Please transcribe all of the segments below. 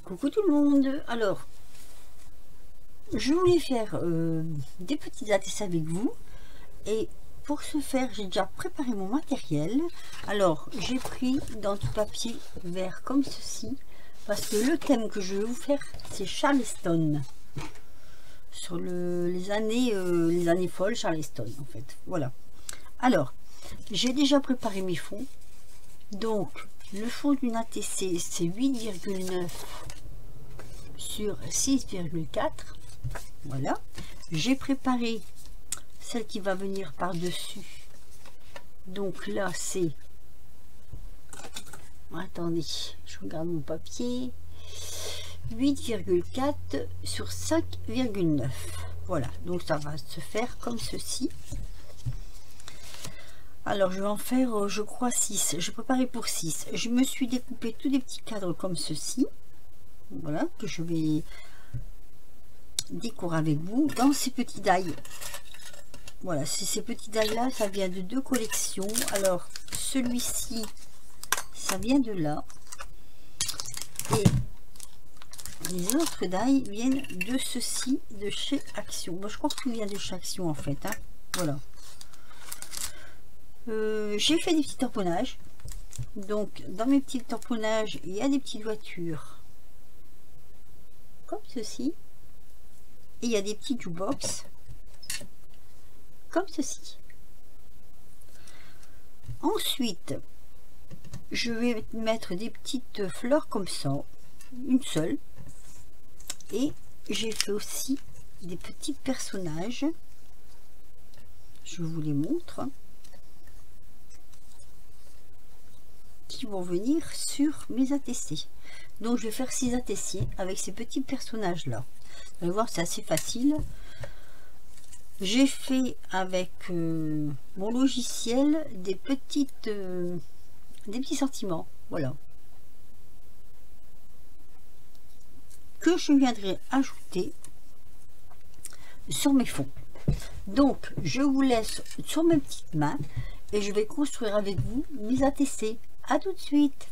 Coucou tout le monde. Alors, je voulais faire des petits ateliers avec vous. Et pour ce faire, j'ai déjà préparé mon matériel. Alors, j'ai pris dans du papier vert comme ceci. Parce que le thème que je vais vous faire, c'est Charleston. Sur les années folles Charleston, en fait. Voilà. Alors, j'ai déjà préparé mes fonds. Donc, le fond d'une ATC, c'est 8,9 sur 6,4. Voilà, j'ai préparé celle qui va venir par dessus. Donc là c'est, attendez, je regarde mon papier, 8,4 sur 5,9. Voilà, donc ça va se faire comme ceci. Alors je vais en faire je crois 6. Je préparais pour 6. Je me suis découpé tous des petits cadres comme ceci. Voilà, que je vais décorer avec vous dans ces petits die. Voilà, ces petits die là, ça vient de 2 collections. Alors celui-ci, ça vient de là, et les autres die viennent de ceci, de chez Action. Bon, je crois que tout vient de chez Action en fait, hein. Voilà. J'ai fait des petits tamponnages. Donc dans mes petits tamponnages, il y a des petites voitures comme ceci, et il y a des petits jukebox comme ceci. Ensuite, je vais mettre des petites fleurs comme ça, une seule, et j'ai fait aussi des petits personnages. Je vous les montre, qui vont venir sur mes ATC. Donc je vais faire 6 ATC avec ces petits personnages là. Vous allez voir, c'est assez facile. J'ai fait avec mon logiciel des petits sentiments, voilà, que je viendrai ajouter sur mes fonds. Donc je vous laisse sur mes petites mains et je vais construire avec vous mes ATC. À tout de suite.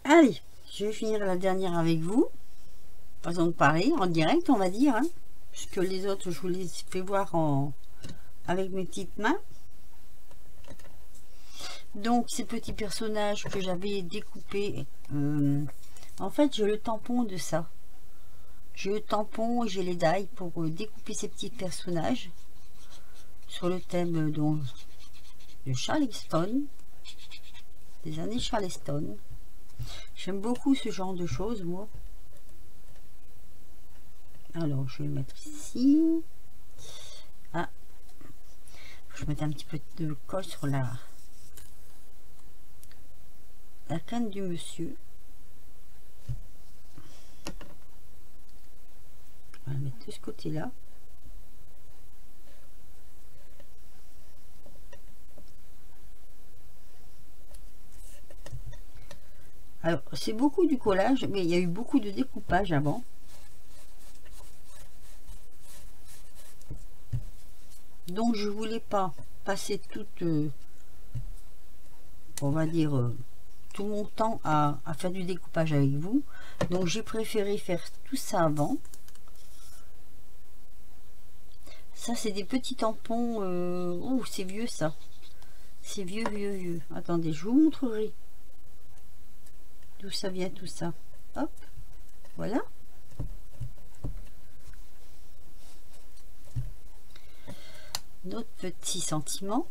Allez, je vais finir la dernière avec vous. Façon de parler, en direct, on va dire, hein, puisque les autres, je vous les fais voir avec mes petites mains. Donc, ces petits personnages que j'avais découpés, en fait, j'ai le tampon de ça. J'ai le tampon et j'ai les die pour découper ces petits personnages sur le thème donc, de Charleston, des années Charleston. J'aime beaucoup ce genre de choses, moi. Alors, je vais le mettre ici. Ah, je vais mettre un petit peu de colle sur la canne du monsieur. On va le mettre de ce côté-là. Alors, c'est beaucoup du collage, mais il y a eu beaucoup de découpage avant. Donc, je voulais pas passer toute, on va dire, tout mon temps à faire du découpage avec vous. Donc, j'ai préféré faire tout ça avant. Ça, c'est des petits tampons. Oh, c'est vieux ça. C'est vieux, vieux, vieux. Attendez, je vous montrerai d'où ça vient tout ça. Hop, voilà. Notre petit sentiment.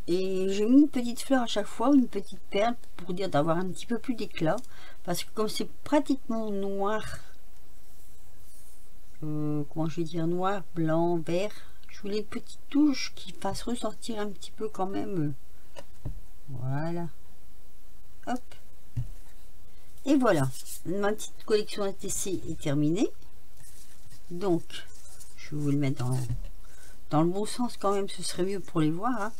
Et j'ai mis une petite fleur à chaque fois, une petite perle pour dire d'avoir un petit peu plus d'éclat. Parce que comme c'est pratiquement noir, comment je vais dire, noir, blanc, vert, je voulais une petite touche qui fasse ressortir un petit peu quand même. Voilà. Hop. Et voilà. Ma petite collection ATC est terminée. Donc, je vais vous le mettre dans le bon sens quand même, ce serait mieux pour les voir. Hein.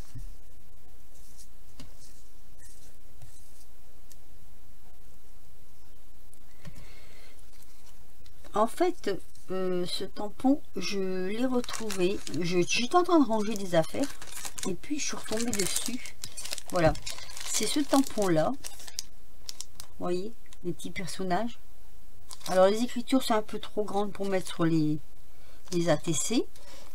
En fait, ce tampon, je l'ai retrouvé. J'étais en train de ranger des affaires et puis je suis retombée dessus. Voilà, c'est ce tampon là. Vous voyez, les petits personnages. Alors les écritures c'est un peu trop grande pour mettre sur les ATC,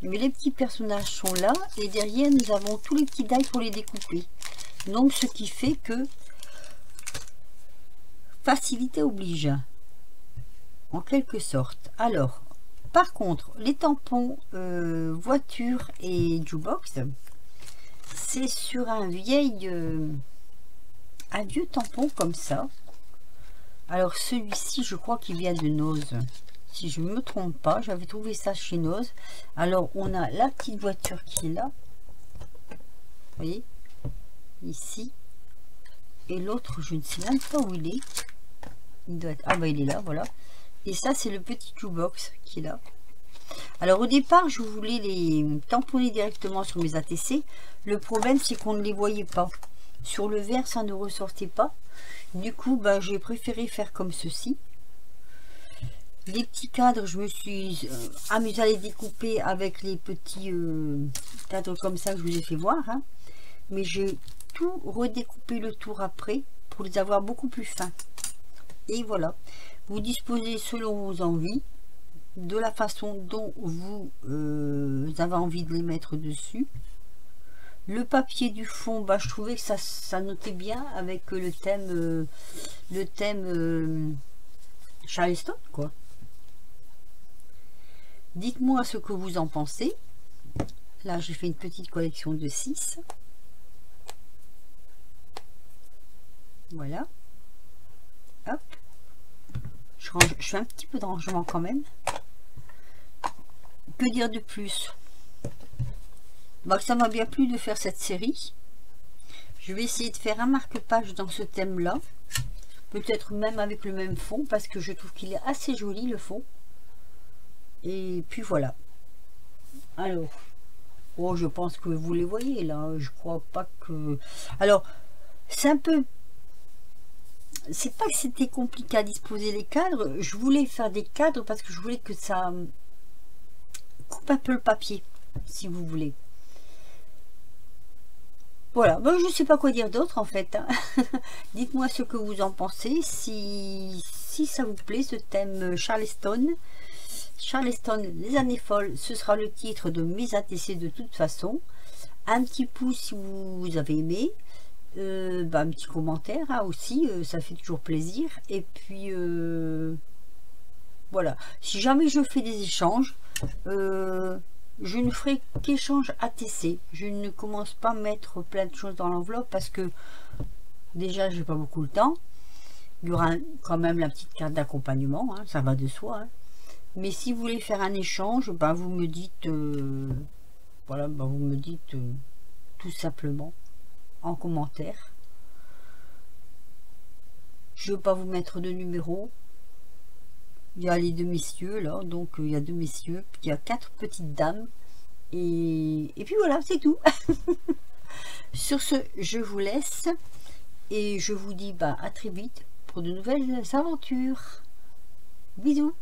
mais les petits personnages sont là et derrière nous avons tous les petits die pour les découper. Donc ce qui fait que facilité oblige. En quelque sorte. Alors, par contre, les tampons voiture et jukebox, c'est sur un vieux tampon comme ça. Alors celui-ci, je crois qu'il vient de Nose. Si je ne me trompe pas, j'avais trouvé ça chez Nose. Alors, on a la petite voiture qui est là. Vous voyez, ici. Et l'autre, je ne sais même pas où il est. Il doit être... Ah bah il est là, voilà. Et ça, c'est le petit jukebox qui est là. Alors, au départ, je voulais les tamponner directement sur mes ATC. Le problème, c'est qu'on ne les voyait pas. Sur le verre, ça ne ressortait pas. Du coup, bah, j'ai préféré faire comme ceci. Les petits cadres, je me suis amusée à les découper avec les petits cadres comme ça que je vous ai fait voir. Hein. Mais j'ai tout redécoupé le tour après pour les avoir beaucoup plus fins. Et voilà. Vous disposez selon vos envies, de la façon dont vous avez envie de les mettre dessus. Le papier du fond, bah, je trouvais que ça notait bien avec le thème Charleston, quoi. Dites-moi ce que vous en pensez. Là, j'ai fait une petite collection de 6. Voilà. Hop. Je fais un petit peu de rangement quand même. Que dire de plus? Bah, ça m'a bien plu de faire cette série. Je vais essayer de faire un marque-page dans ce thème-là. Peut-être même avec le même fond, parce que je trouve qu'il est assez joli, le fond. Et puis voilà. Alors, oh, je pense que vous les voyez là. Je crois pas que... Alors, c'est un peu... C'est pas que c'était compliqué à disposer les cadres. Je voulais faire des cadres parce que je voulais que ça coupe un peu le papier, si vous voulez. Voilà, ben, je sais pas quoi dire d'autre en fait. Hein. Dites-moi ce que vous en pensez, si ça vous plaît ce thème Charleston. Charleston, les années folles, ce sera le titre de mes ATC de toute façon. Un petit pouce si vous avez aimé. Bah, un petit commentaire hein, aussi, ça fait toujours plaisir. Et puis voilà, si jamais je fais des échanges, je ne ferai qu'échange ATC. Je ne commence pas à mettre plein de choses dans l'enveloppe parce que déjà j'ai pas beaucoup le temps. Il y aura quand même la petite carte d'accompagnement, hein, ça va de soi. Hein. Mais si vous voulez faire un échange, bah, vous me dites voilà, bah, vous me dites, vous me dites, tout simplement en commentaire. Je ne vais pas vous mettre de numéro. Il y a les deux messieurs là, donc il y a deux messieurs, puis il y a 4 petites dames. Et puis voilà, c'est tout. Sur ce, je vous laisse et je vous dis à très vite pour de nouvelles aventures. Bisous.